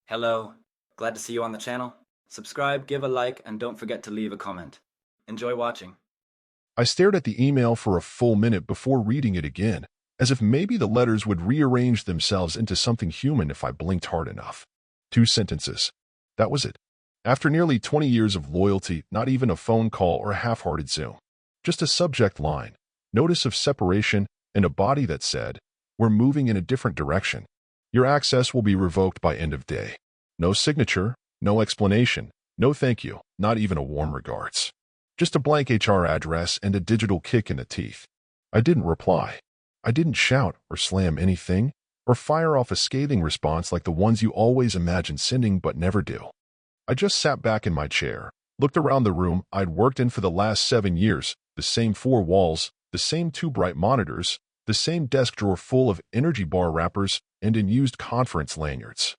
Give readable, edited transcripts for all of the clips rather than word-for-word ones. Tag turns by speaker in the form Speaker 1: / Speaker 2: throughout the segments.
Speaker 1: Hello, glad to see you on the channel. Subscribe, give a like, and don't forget to leave a comment. Enjoy watching.
Speaker 2: I stared at the email for a full minute before reading it again, as if maybe the letters would rearrange themselves into something human if I blinked hard enough. 2 sentences. That was it. After nearly 20 years of loyalty, not even a phone call or a half-hearted Zoom. Just a subject line, notice of separation, and a body that said, "We're moving in a different direction. Your access will be revoked by end of day." No signature, no explanation, no thank you, not even a warm regards. Just a blank HR address and a digital kick in the teeth. I didn't reply. I didn't shout or slam anything or fire off a scathing response like the ones you always imagine sending but never do. I just sat back in my chair, looked around the room I'd worked in for the last 7 years, the same 4 walls, the same 2 bright monitors, the same desk drawer full of energy bar wrappers and unused conference lanyards,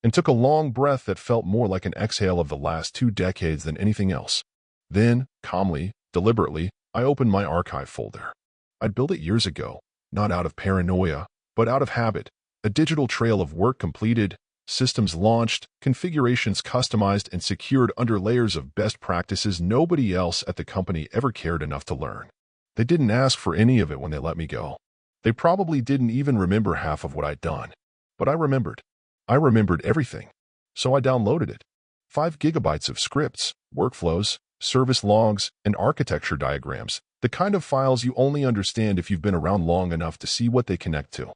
Speaker 2: and took a long breath that felt more like an exhale of the last 2 decades than anything else. Then, calmly, deliberately, I opened my archive folder. I'd built it years ago, not out of paranoia, but out of habit. A digital trail of work completed, systems launched, configurations customized and secured under layers of best practices nobody else at the company ever cared enough to learn. They didn't ask for any of it when they let me go. They probably didn't even remember half of what I'd done. But I remembered. I remembered everything. So I downloaded it. 5 gigabytes of scripts, workflows, service logs, and architecture diagrams, the kind of files you only understand if you've been around long enough to see what they connect to.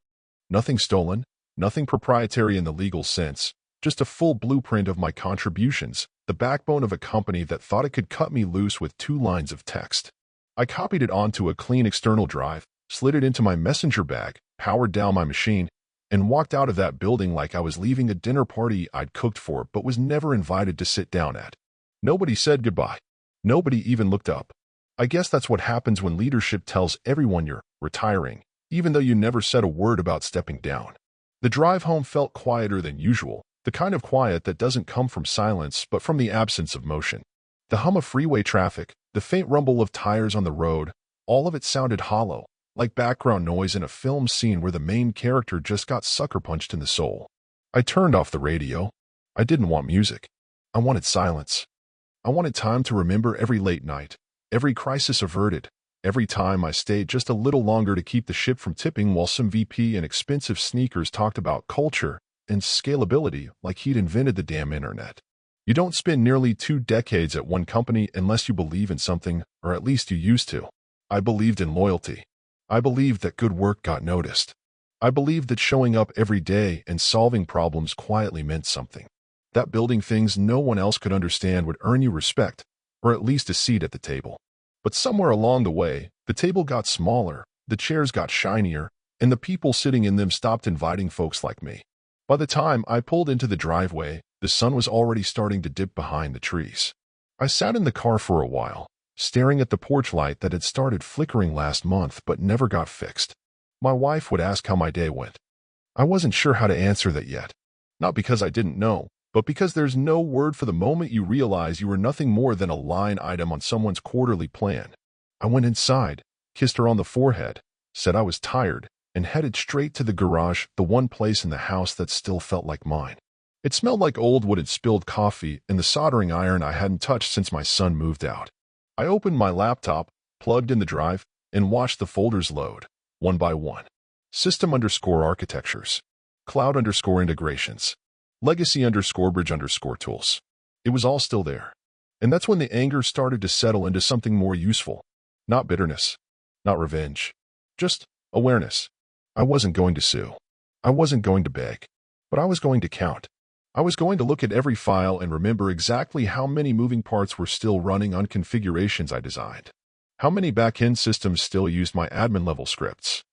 Speaker 2: Nothing stolen, nothing proprietary in the legal sense, just a full blueprint of my contributions, the backbone of a company that thought it could cut me loose with 2 lines of text. I copied it onto a clean external drive, slid it into my messenger bag, powered down my machine, and walked out of that building like I was leaving a dinner party I'd cooked for but was never invited to sit down at. Nobody said goodbye. Nobody even looked up. I guess that's what happens when leadership tells everyone you're retiring, even though you never said a word about stepping down. The drive home felt quieter than usual, the kind of quiet that doesn't come from silence but from the absence of motion. The hum of freeway traffic, the faint rumble of tires on the road, all of it sounded hollow, like background noise in a film scene where the main character just got sucker punched in the soul. I turned off the radio. I didn't want music. I wanted silence. I wanted time to remember every late night, every crisis averted, every time I stayed just a little longer to keep the ship from tipping while some VP in expensive sneakers talked about culture and scalability like he'd invented the damn internet. You don't spend nearly 2 decades at one company unless you believe in something, or at least you used to. I believed in loyalty. I believed that good work got noticed. I believed that showing up every day and solving problems quietly meant something. That building things no one else could understand would earn you respect, or at least a seat at the table. But somewhere along the way, the table got smaller, the chairs got shinier, and the people sitting in them stopped inviting folks like me. By the time I pulled into the driveway, the sun was already starting to dip behind the trees. I sat in the car for a while, staring at the porch light that had started flickering last month but never got fixed. My wife would ask how my day went. I wasn't sure how to answer that yet. Not because I didn't know, but because there's no word for the moment you realize you were nothing more than a line item on someone's quarterly plan. I went inside, kissed her on the forehead, said I was tired, and headed straight to the garage, the one place in the house that still felt like mine. It smelled like old wood and spilled coffee and the soldering iron I hadn't touched since my son moved out. I opened my laptop, plugged in the drive, and watched the folders load, one by one. System_architectures. Cloud_integrations. Legacy_bridge_tools. It was all still there. And that's when the anger started to settle into something more useful. Not bitterness. Not revenge. Just awareness. I wasn't going to sue. I wasn't going to beg. But I was going to count. I was going to look at every file and remember exactly how many moving parts were still running on configurations I designed. How many back-end systems still used my admin-level scripts.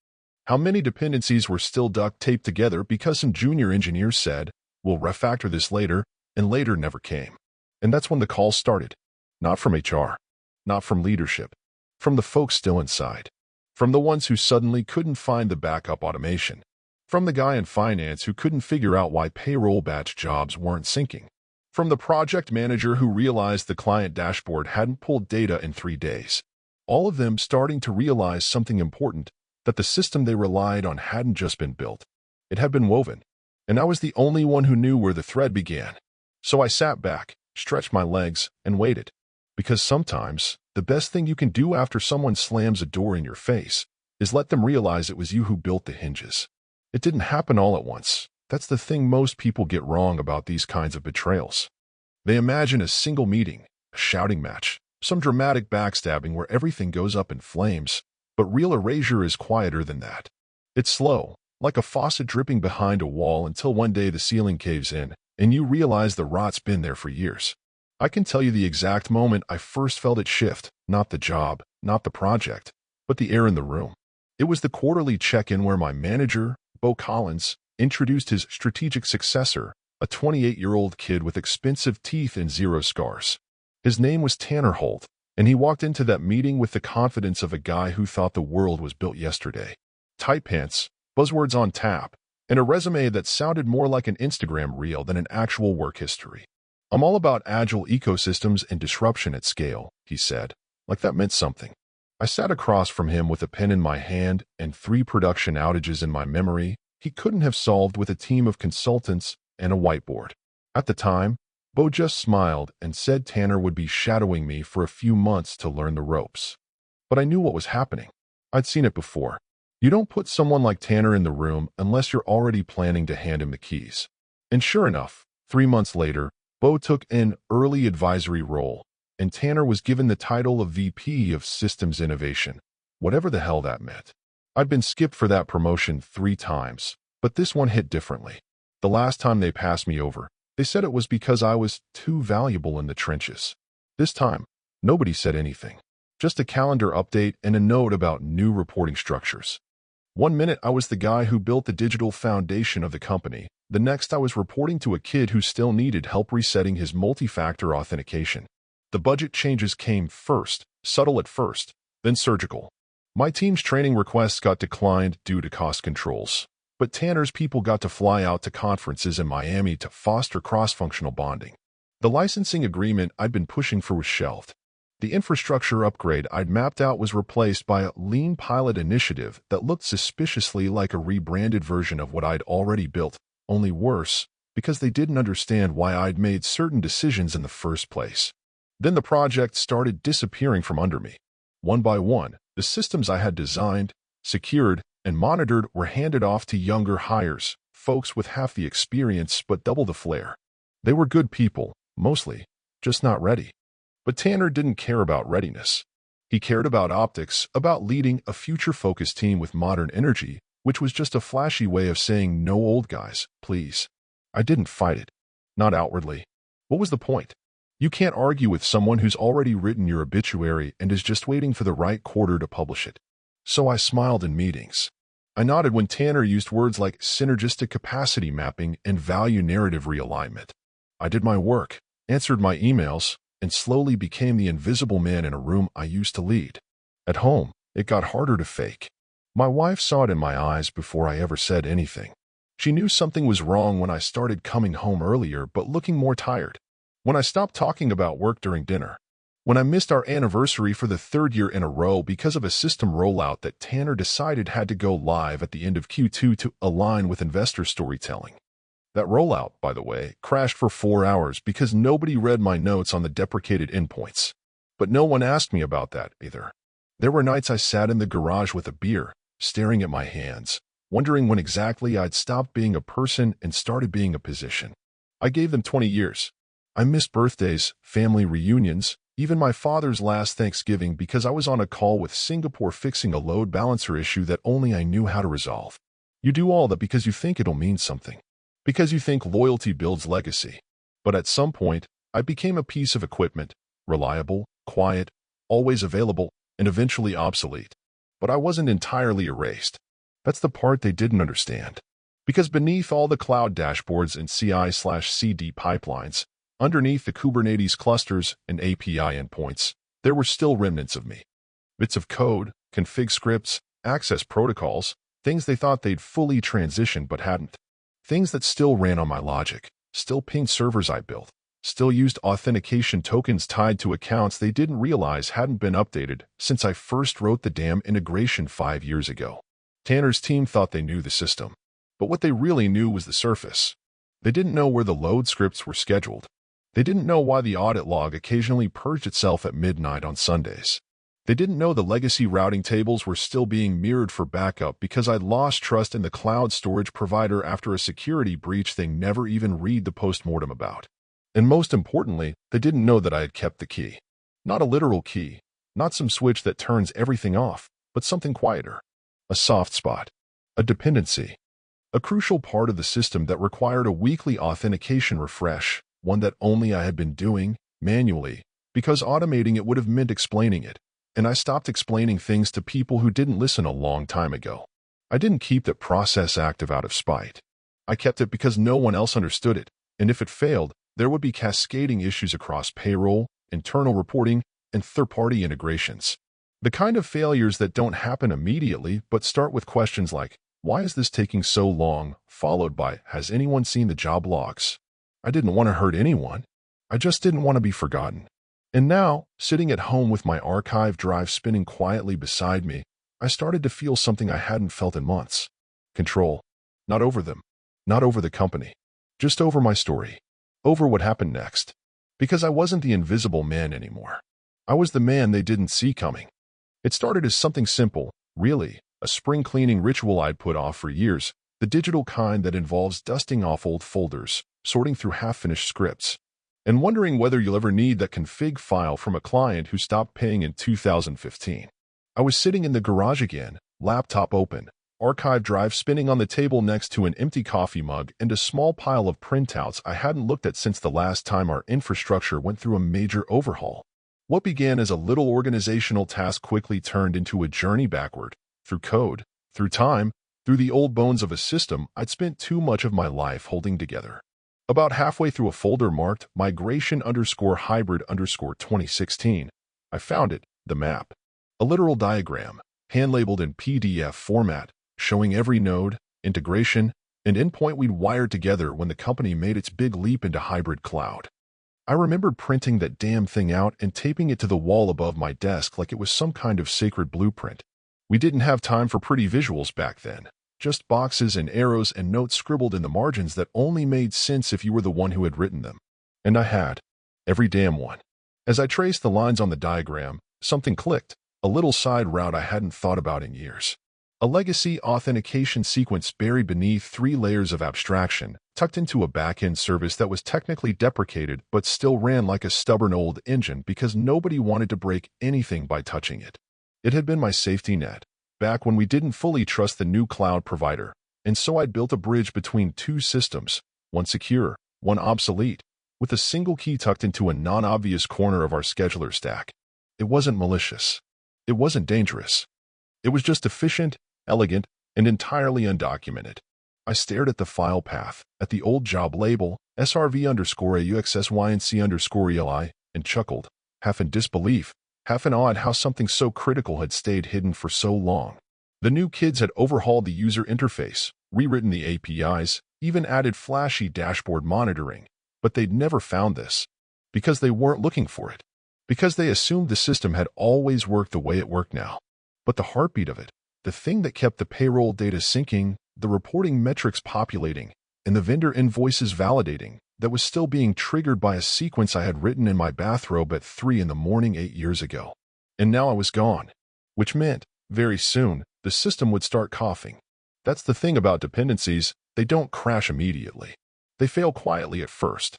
Speaker 2: How many dependencies were still duct-taped together because some junior engineers said, "We'll refactor this later," and later never came. And that's when the calls started. Not from HR. Not from leadership. From the folks still inside. From the ones who suddenly couldn't find the backup automation. From the guy in finance who couldn't figure out why payroll batch jobs weren't syncing. From the project manager who realized the client dashboard hadn't pulled data in 3 days. All of them starting to realize something important, that the system they relied on hadn't just been built. It had been woven. and I was the only one who knew where the thread began. So I sat back, stretched my legs, and waited. Because sometimes, the best thing you can do after someone slams a door in your face is let them realize it was you who built the hinges. It didn't happen all at once. That's the thing most people get wrong about these kinds of betrayals. They imagine a single meeting, a shouting match, some dramatic backstabbing where everything goes up in flames, but real erasure is quieter than that. It's slow, like a faucet dripping behind a wall until one day the ceiling caves in, and you realize the rot's been there for years. I can tell you the exact moment I first felt it shift, not the job, not the project, but the air in the room. It was the quarterly check-in where my manager, Bo Collins, introduced his strategic successor, a 28-year-old kid with expensive teeth and zero scars. His name was Tanner Holt, and he walked into that meeting with the confidence of a guy who thought the world was built yesterday. Tight pants, buzzwords on tap, and a resume that sounded more like an Instagram reel than an actual work history. "I'm all about agile ecosystems and disruption at scale," he said, like that meant something. I sat across from him with a pen in my hand and 3 production outages in my memory he couldn't have solved with a team of consultants and a whiteboard. At the time, Bo just smiled and said Tanner would be shadowing me for a few months to learn the ropes. But I knew what was happening. I'd seen it before. You don't put someone like Tanner in the room unless you're already planning to hand him the keys. And sure enough, 3 months later, Bo took an early advisory role, and Tanner was given the title of VP of Systems Innovation, whatever the hell that meant. I'd been skipped for that promotion 3 times, but this one hit differently. The last time they passed me over, they said it was because I was too valuable in the trenches. This time, nobody said anything. Just a calendar update and a note about new reporting structures. One minute I was the guy who built the digital foundation of the company. The next I was reporting to a kid who still needed help resetting his multi-factor authentication. The budget changes came first, subtle at first, then surgical. My team's training requests got declined due to cost controls, but Tanner's people got to fly out to conferences in Miami to foster cross-functional bonding. The licensing agreement I'd been pushing for was shelved. The infrastructure upgrade I'd mapped out was replaced by a lean pilot initiative that looked suspiciously like a rebranded version of what I'd already built, only worse, because they didn't understand why I'd made certain decisions in the first place. Then the project started disappearing from under me. One by one, the systems I had designed, secured, and monitored were handed off to younger hires, folks with half the experience but double the flair. They were good people, mostly, just not ready. But Tanner didn't care about readiness. He cared about optics, about leading a future-focused team with modern energy, which was just a flashy way of saying no old guys, please. I didn't fight it. Not outwardly. What was the point? You can't argue with someone who's already written your obituary and is just waiting for the right quarter to publish it. So I smiled in meetings. I nodded when Tanner used words like synergistic capacity mapping and value narrative realignment. I did my work, answered my emails, and slowly became the invisible man in a room I used to lead. At home, it got harder to fake. My wife saw it in my eyes before I ever said anything. She knew something was wrong when I started coming home earlier but looking more tired. When I stopped talking about work during dinner. When I missed our anniversary for the 3rd year in a row because of a system rollout that Tanner decided had to go live at the end of Q2 to align with investor storytelling. That rollout, by the way, crashed for 4 hours because nobody read my notes on the deprecated endpoints. But no one asked me about that either. There were nights I sat in the garage with a beer, staring at my hands, wondering when exactly I'd stopped being a person and started being a position. I gave them 20 years. I missed birthdays, family reunions, even my father's last Thanksgiving because I was on a call with Singapore fixing a load balancer issue that only I knew how to resolve. You do all that because you think it'll mean something. Because you think loyalty builds legacy. But at some point, I became a piece of equipment, reliable, quiet, always available, and eventually obsolete. But I wasn't entirely erased. That's the part they didn't understand. Because beneath all the cloud dashboards and CI/CD pipelines, underneath the Kubernetes clusters and API endpoints, there were still remnants of me. Bits of code, config scripts, access protocols, things they thought they'd fully transitioned but hadn't. Things that still ran on my logic, still pinged servers I built, still used authentication tokens tied to accounts they didn't realize hadn't been updated since I first wrote the damn integration 5 years ago. Tanner's team thought they knew the system. But what they really knew was the surface. They didn't know where the load scripts were scheduled. They didn't know why the audit log occasionally purged itself at midnight on Sundays. They didn't know the legacy routing tables were still being mirrored for backup because I'd lost trust in the cloud storage provider after a security breach they never even read the postmortem about. And most importantly, they didn't know that I had kept the key. Not a literal key, not some switch that turns everything off, but something quieter. A soft spot. A dependency. A crucial part of the system that required a weekly authentication refresh, one that only I had been doing, manually, because automating it would have meant explaining it, and I stopped explaining things to people who didn't listen a long time ago. I didn't keep that process active out of spite. I kept it because no one else understood it, and if it failed, there would be cascading issues across payroll, internal reporting, and third-party integrations. The kind of failures that don't happen immediately but start with questions like, "Why is this taking so long?" followed by, "Has anyone seen the job logs?" I didn't want to hurt anyone. I just didn't want to be forgotten. And now, sitting at home with my archive drive spinning quietly beside me, I started to feel something I hadn't felt in months. Control. Not over them. Not over the company. Just over my story. Over what happened next. Because I wasn't the invisible man anymore. I was the man they didn't see coming. It started as something simple, really, a spring cleaning ritual I'd put off for years, the digital kind that involves dusting off old folders, sorting through half-finished scripts, and wondering whether you'll ever need that config file from a client who stopped paying in 2015. I was sitting in the garage again, laptop open, archive drive spinning on the table next to an empty coffee mug and a small pile of printouts I hadn't looked at since the last time our infrastructure went through a major overhaul. What began as a little organizational task quickly turned into a journey backward, through code, through time, through the old bones of a system I'd spent too much of my life holding together. About halfway through a folder marked migration_hybrid_2016, I found it, the map. A literal diagram, hand-labeled in PDF format, showing every node, integration, and endpoint we'd wired together when the company made its big leap into hybrid cloud. I remembered printing that damn thing out and taping it to the wall above my desk like it was some kind of sacred blueprint. We didn't have time for pretty visuals back then. Just boxes and arrows and notes scribbled in the margins that only made sense if you were the one who had written them. And I had. Every damn one. As I traced the lines on the diagram, something clicked, a little side route I hadn't thought about in years. A legacy authentication sequence buried beneath 3 layers of abstraction, tucked into a back-end service that was technically deprecated but still ran like a stubborn old engine because nobody wanted to break anything by touching it. It had been my safety net, back when we didn't fully trust the new cloud provider, and so I'd built a bridge between 2 systems, one secure, one obsolete, with a single key tucked into a non-obvious corner of our scheduler stack. It wasn't malicious. It wasn't dangerous. It was just efficient, elegant, and entirely undocumented. I stared at the file path, at the old job label, SRV_AUXSYNC_ELI, and chuckled, half in disbelief, half in awe at how something so critical had stayed hidden for so long. The new kids had overhauled the user interface, rewritten the APIs, even added flashy dashboard monitoring, but they'd never found this. Because they weren't looking for it. Because they assumed the system had always worked the way it worked now. But the heartbeat of it, the thing that kept the payroll data syncing, the reporting metrics populating, and the vendor invoices validating, that was still being triggered by a sequence I had written in my bathrobe at 3 in the morning 8 years ago. And now I was gone. Which meant, very soon, the system would start coughing. That's the thing about dependencies, they don't crash immediately. They fail quietly at first.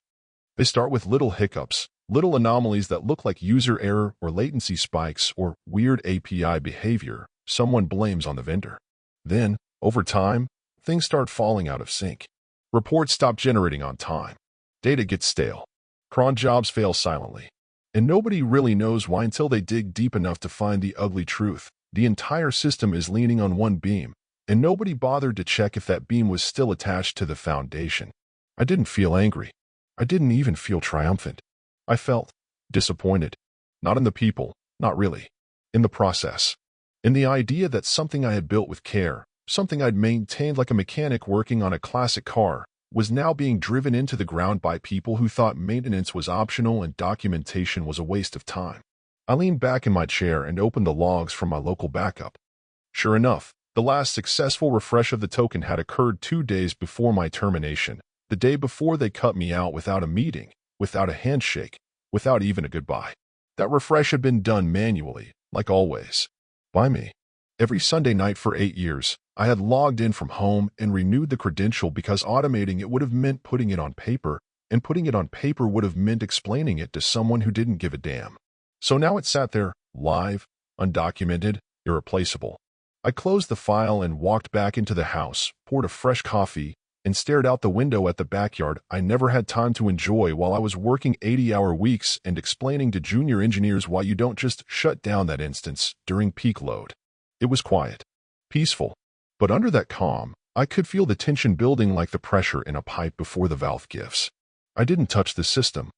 Speaker 2: They start with little hiccups, little anomalies that look like user error or latency spikes or weird API behavior someone blames on the vendor. Then, over time, things start falling out of sync. Reports stop generating on time. Data gets stale. Cron jobs fail silently. And nobody really knows why until they dig deep enough to find the ugly truth. The entire system is leaning on one beam, and nobody bothered to check if that beam was still attached to the foundation. I didn't feel angry. I didn't even feel triumphant. I felt disappointed. Not in the people, not really. In the process. In the idea that something I had built with care, something I'd maintained like a mechanic working on a classic car, was now being driven into the ground by people who thought maintenance was optional and documentation was a waste of time. I leaned back in my chair and opened the logs from my local backup. Sure enough, The last successful refresh of the token had occurred 2 days before my termination, the day before they cut me out without a meeting, without a handshake, without even a goodbye. That refresh had been done manually, like always, by me. Every Sunday night for 8 years, I had logged in from home and renewed the credential because automating it would have meant putting it on paper, and putting it on paper would have meant explaining it to someone who didn't give a damn. So now it sat there, live, undocumented, irreplaceable. I closed the file and walked back into the house, poured a fresh coffee, and stared out the window at the backyard I never had time to enjoy while I was working 80-hour weeks and explaining to junior engineers why you don't just shut down that instance during peak load. It was quiet, peaceful, but under that calm, I could feel the tension building like the pressure in a pipe before the valve gives. I didn't touch the system.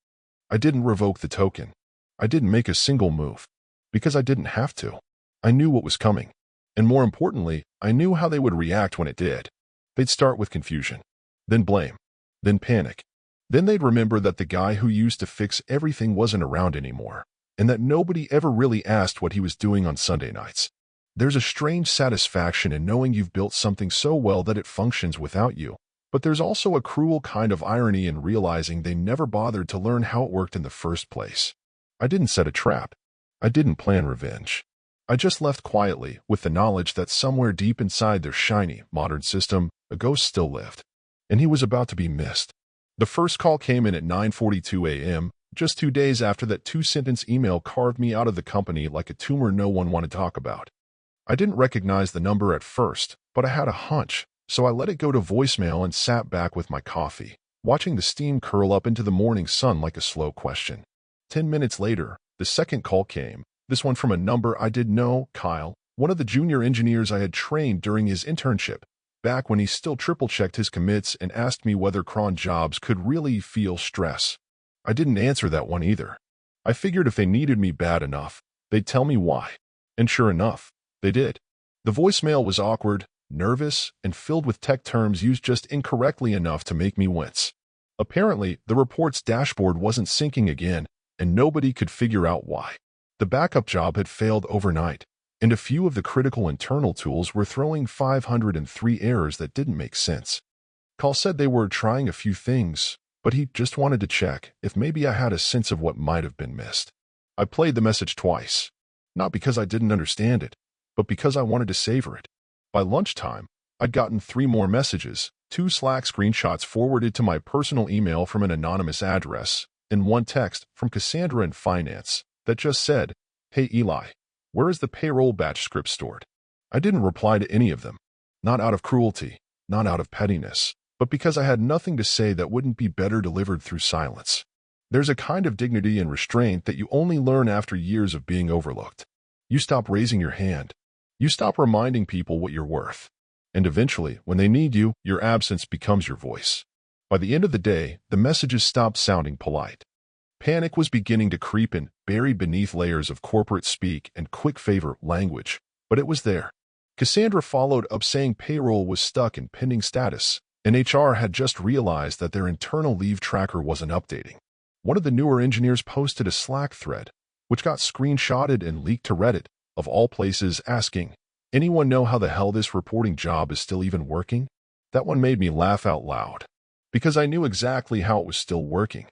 Speaker 2: I didn't revoke the token. I didn't make a single move, because I didn't have to. I knew what was coming. And more importantly, I knew how they would react when it did. They'd start with confusion, then blame, then panic. Then they'd remember that the guy who used to fix everything wasn't around anymore, and that nobody ever really asked what he was doing on Sunday nights. There's a strange satisfaction in knowing you've built something so well that it functions without you, but there's also a cruel kind of irony in realizing they never bothered to learn how it worked in the first place. I didn't set a trap. I didn't plan revenge. I just left quietly with the knowledge that somewhere deep inside their shiny, modern system, a ghost still lived. And he was about to be missed. The first call came in at 9:42 a.m., just 2 days after that 2-sentence email carved me out of the company like a tumor no one wanted to talk about. I didn't recognize the number at first, but I had a hunch, so I let it go to voicemail and sat back with my coffee, watching the steam curl up into the morning sun like a slow question. 10 minutes later, the second call came. This one from a number I did know, Kyle, one of the junior engineers I had trained during his internship, back when he still triple-checked his commits and asked me whether cron jobs could really feel stress. I didn't answer that one either. I figured if they needed me bad enough, they'd tell me why. And sure enough, they did. The voicemail was awkward, nervous, and filled with tech terms used just incorrectly enough to make me wince. Apparently, the report's dashboard wasn't syncing again, and nobody could figure out why. The backup job had failed overnight, and a few of the critical internal tools were throwing 503 errors that didn't make sense. Call said they were trying a few things, but he just wanted to check if maybe I had a sense of what might have been missed. I played the message twice, not because I didn't understand it, but because I wanted to savor it. By lunchtime, I'd gotten 3 more messages, 2 Slack screenshots forwarded to my personal email from an anonymous address, and 1 text from Cassandra in finance that just said, "Hey Eli, where is the payroll batch script stored?" I didn't reply to any of them, not out of cruelty, not out of pettiness, but because I had nothing to say that wouldn't be better delivered through silence. There's a kind of dignity and restraint that you only learn after years of being overlooked. You stop raising your hand. You stop reminding people what you're worth. And eventually, when they need you, your absence becomes your voice. By the end of the day, the messages stopped sounding polite. Panic was beginning to creep in, buried beneath layers of corporate speak and quick favor language, but it was there. Cassandra followed up saying payroll was stuck in pending status, and HR had just realized that their internal leave tracker wasn't updating. One of the newer engineers posted a Slack thread, which got screenshotted and leaked to Reddit, of all places, asking, "Anyone know how the hell this reporting job is still even working?" That one made me laugh out loud, because I knew exactly how it was still working.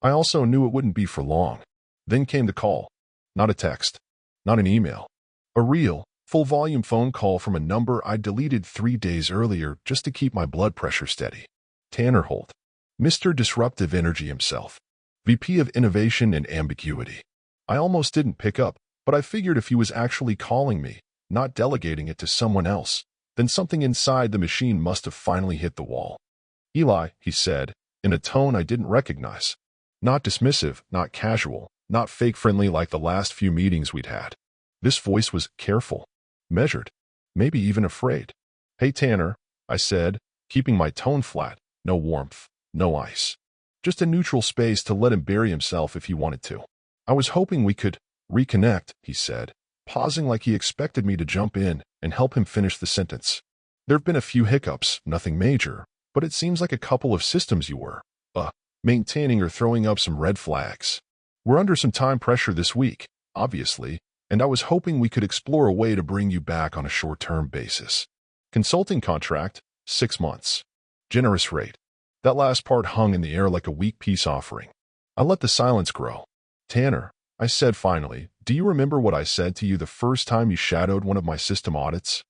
Speaker 2: I also knew it wouldn't be for long. Then came the call. Not a text. Not an email. A real, full-volume phone call from a number I'd deleted 3 days earlier just to keep my blood pressure steady. Tanner Holt. Mr. Disruptive Energy himself. VP of Innovation and Ambiguity. I almost didn't pick up, but I figured if he was actually calling me, not delegating it to someone else, then something inside the machine must have finally hit the wall. "Eli," he said, in a tone I didn't recognize. Not dismissive, not casual, not fake-friendly like the last few meetings we'd had. This voice was careful, measured, maybe even afraid. "Hey Tanner," I said, keeping my tone flat, no warmth, no ice. Just a neutral space to let him bury himself if he wanted to. "I was hoping we could reconnect," he said, pausing like he expected me to jump in and help him finish the sentence. "There've been a few hiccups, nothing major, but it seems like a couple of systems you were, maintaining or throwing up some red flags. We're under some time pressure this week, obviously, and I was hoping we could explore a way to bring you back on a short-term basis." Consulting contract, 6 months. Generous rate. That last part hung in the air like a weak peace offering. I let the silence grow. Tanner, I said finally, do you remember what I said to you the first time you shadowed one of my system audits?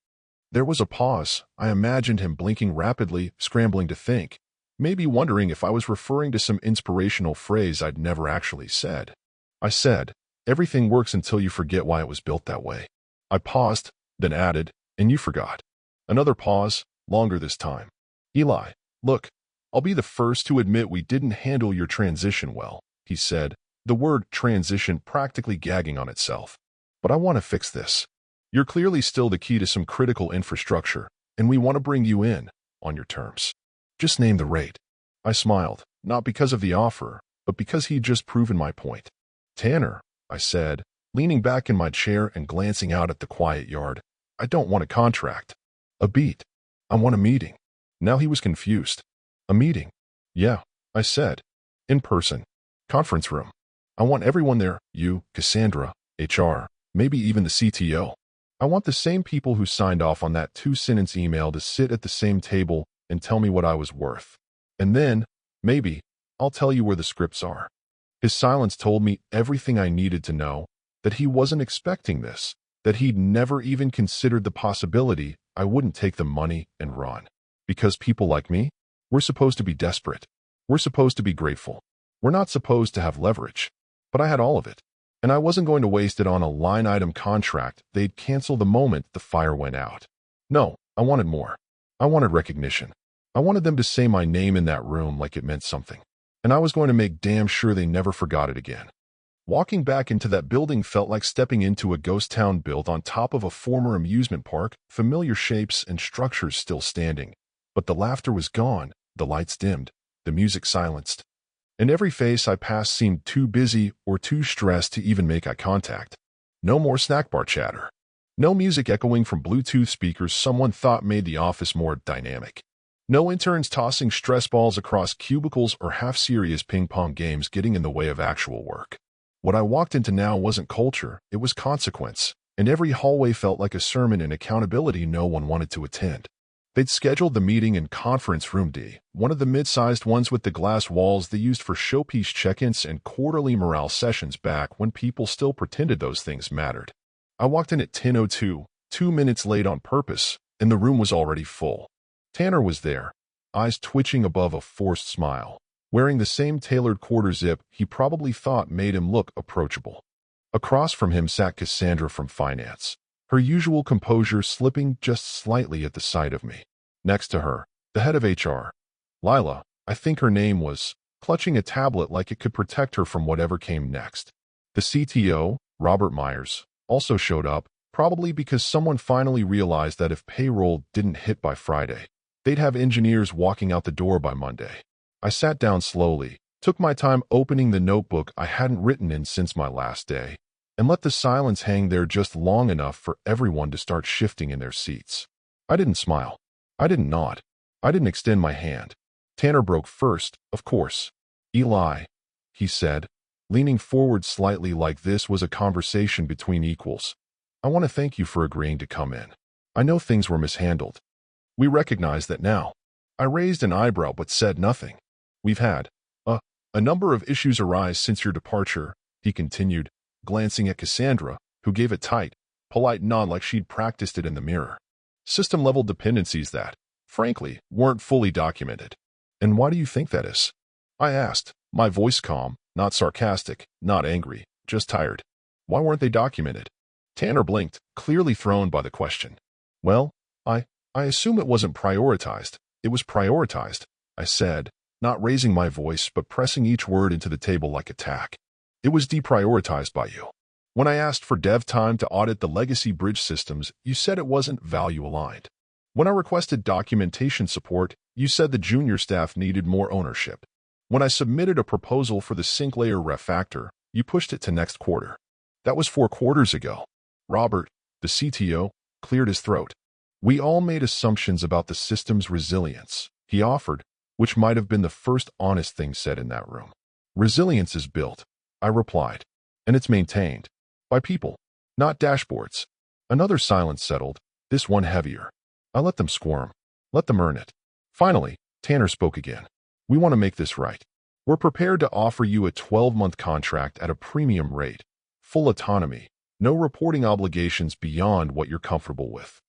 Speaker 2: There was a pause. I imagined him blinking rapidly, scrambling to think, maybe wondering if I was referring to some inspirational phrase I'd never actually said. I said, everything works until you forget why it was built that way. I paused, then added, and you forgot. Another pause, longer this time. Eli, look, I'll be the first to admit we didn't handle your transition well, he said, the word transition practically gagging on itself. But I want to fix this. You're clearly still the key to some critical infrastructure, and we want to bring you in, on your terms. Just name the rate. I smiled, not because of the offer, but because he'd just proven my point. Tanner, I said, leaning back in my chair and glancing out at the quiet yard, I don't want a contract. A beat. I want a meeting. Now he was confused. A meeting? Yeah, I said. In person. Conference room. I want everyone there, you, Cassandra, HR, maybe even the CTO. I want the same people who signed off on that 2-sentence email to sit at the same table and tell me what I was worth. And then, maybe, I'll tell you where the scripts are. His silence told me everything I needed to know, that he wasn't expecting this, that he'd never even considered the possibility I wouldn't take the money and run. Because people like me, we're supposed to be desperate. We're supposed to be grateful. We're not supposed to have leverage. But I had all of it. And I wasn't going to waste it on a line-item contract they'd cancel the moment the fire went out. No, I wanted more. I wanted recognition. I wanted them to say my name in that room like it meant something. And I was going to make damn sure they never forgot it again. Walking back into that building felt like stepping into a ghost town built on top of a former amusement park, familiar shapes and structures still standing. But the laughter was gone, the lights dimmed, the music silenced. And every face I passed seemed too busy or too stressed to even make eye contact. No more snack bar chatter. No music echoing from Bluetooth speakers someone thought made the office more dynamic. No interns tossing stress balls across cubicles or half-serious ping-pong games getting in the way of actual work. What I walked into now wasn't culture, it was consequence, and every hallway felt like a sermon in accountability no one wanted to attend. They'd scheduled the meeting in Conference Room D, one of the mid-sized ones with the glass walls they used for showpiece check-ins and quarterly morale sessions back when people still pretended those things mattered. I walked in at 10:02, 2 minutes late on purpose, and the room was already full. Tanner was there, eyes twitching above a forced smile, wearing the same tailored quarter zip he probably thought made him look approachable. Across from him sat Cassandra from finance, her usual composure slipping just slightly at the sight of me. Next to her, the head of HR, Lila, I think her name was, clutching a tablet like it could protect her from whatever came next. The CTO, Robert Myers, also showed up, probably because someone finally realized that if payroll didn't hit by Friday, they'd have engineers walking out the door by Monday. I sat down slowly, took my time opening the notebook I hadn't written in since my last day, and let the silence hang there just long enough for everyone to start shifting in their seats. I didn't smile. I didn't nod. I didn't extend my hand. Tanner broke first, of course. Eli, he said, leaning forward slightly like this was a conversation between equals. I want to thank you for agreeing to come in. I know things were mishandled. We recognize that now. I raised an eyebrow but said nothing. We've had a number of issues arise since your departure, he continued, glancing at Cassandra, who gave a tight, polite nod like she'd practiced it in the mirror. System-level dependencies that, frankly, weren't fully documented. And why do you think that is? I asked, my voice calm, not sarcastic, not angry, just tired. Why weren't they documented? Tanner blinked, clearly thrown by the question. Well, I assume it wasn't prioritized. It was prioritized, I said, not raising my voice but pressing each word into the table like a tack. It was deprioritized by you. When I asked for dev time to audit the legacy bridge systems, you said it wasn't value-aligned. When I requested documentation support, you said the junior staff needed more ownership. When I submitted a proposal for the sync layer refactor, you pushed it to next quarter. That was 4 quarters ago. Robert, the CTO, cleared his throat. We all made assumptions about the system's resilience, he offered, which might have been the first honest thing said in that room. Resilience is built, I replied, and it's maintained. By people, not dashboards. Another silence settled, this one heavier. I let them squirm. Let them earn it. Finally, Tanner spoke again. We want to make this right. We're prepared to offer you a 12-month contract at a premium rate, full autonomy, no reporting obligations beyond what you're comfortable with.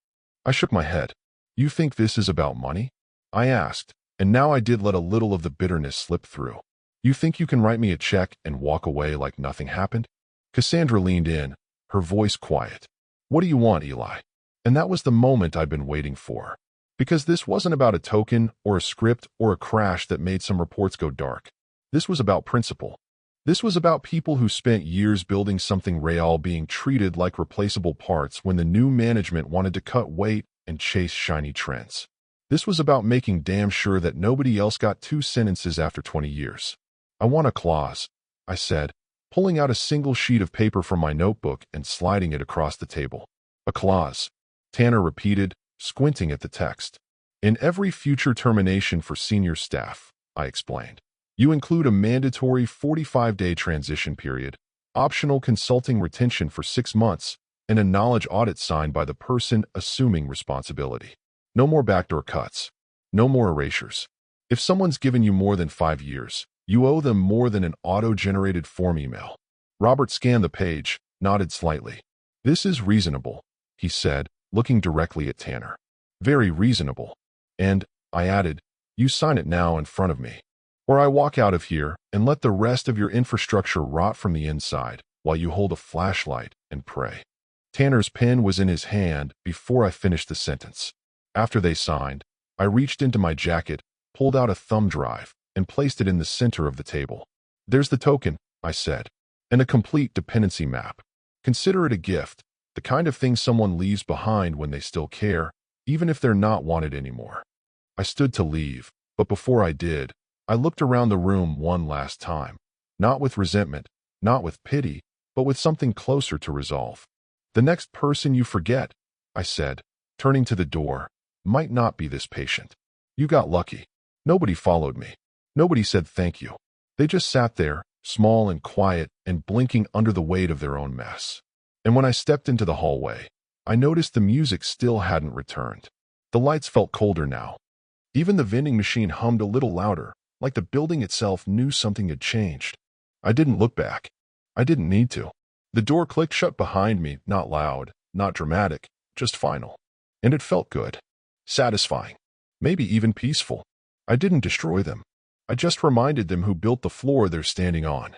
Speaker 2: I shook my head. You think this is about money? I asked, and now I did let a little of the bitterness slip through. You think you can write me a check and walk away like nothing happened? Cassandra leaned in, her voice quiet. What do you want, Eli? And that was the moment I'd been waiting for. Because this wasn't about a token or a script or a crash that made some reports go dark. This was about principle. This was about people who spent years building something real being treated like replaceable parts when the new management wanted to cut weight and chase shiny trends. This was about making damn sure that nobody else got 2 sentences after 20 years. I want a clause, I said, pulling out a single sheet of paper from my notebook and sliding it across the table. A clause, Tanner repeated, squinting at the text. In every future termination for senior staff, I explained, you include a mandatory 45-day transition period, optional consulting retention for 6 months, and a knowledge audit signed by the person assuming responsibility. No more backdoor cuts. No more erasures. If someone's given you more than 5 years, you owe them more than an auto-generated form email. Robert scanned the page, nodded slightly. This is reasonable, he said, looking directly at Tanner. Very reasonable. And, I added, you sign it now in front of me. Or I walk out of here and let the rest of your infrastructure rot from the inside while you hold a flashlight and pray. Tanner's pen was in his hand before I finished the sentence. After they signed, I reached into my jacket, pulled out a thumb drive, and placed it in the center of the table. There's the token, I said, and a complete dependency map. Consider it a gift, the kind of thing someone leaves behind when they still care, even if they're not wanted anymore. I stood to leave, but before I did, I looked around the room one last time, not with resentment, not with pity, but with something closer to resolve. The next person you forget, I said, turning to the door, might not be this patient. You got lucky. Nobody followed me. Nobody said thank you. They just sat there, small and quiet and blinking under the weight of their own mess. And when I stepped into the hallway, I noticed the music still hadn't returned. The lights felt colder now. Even the vending machine hummed a little louder, like the building itself knew something had changed. I didn't look back. I didn't need to. The door clicked shut behind me, not loud, not dramatic, just final. And it felt good. Satisfying. Maybe even peaceful. I didn't destroy them. I just reminded them who built the floor they're standing on.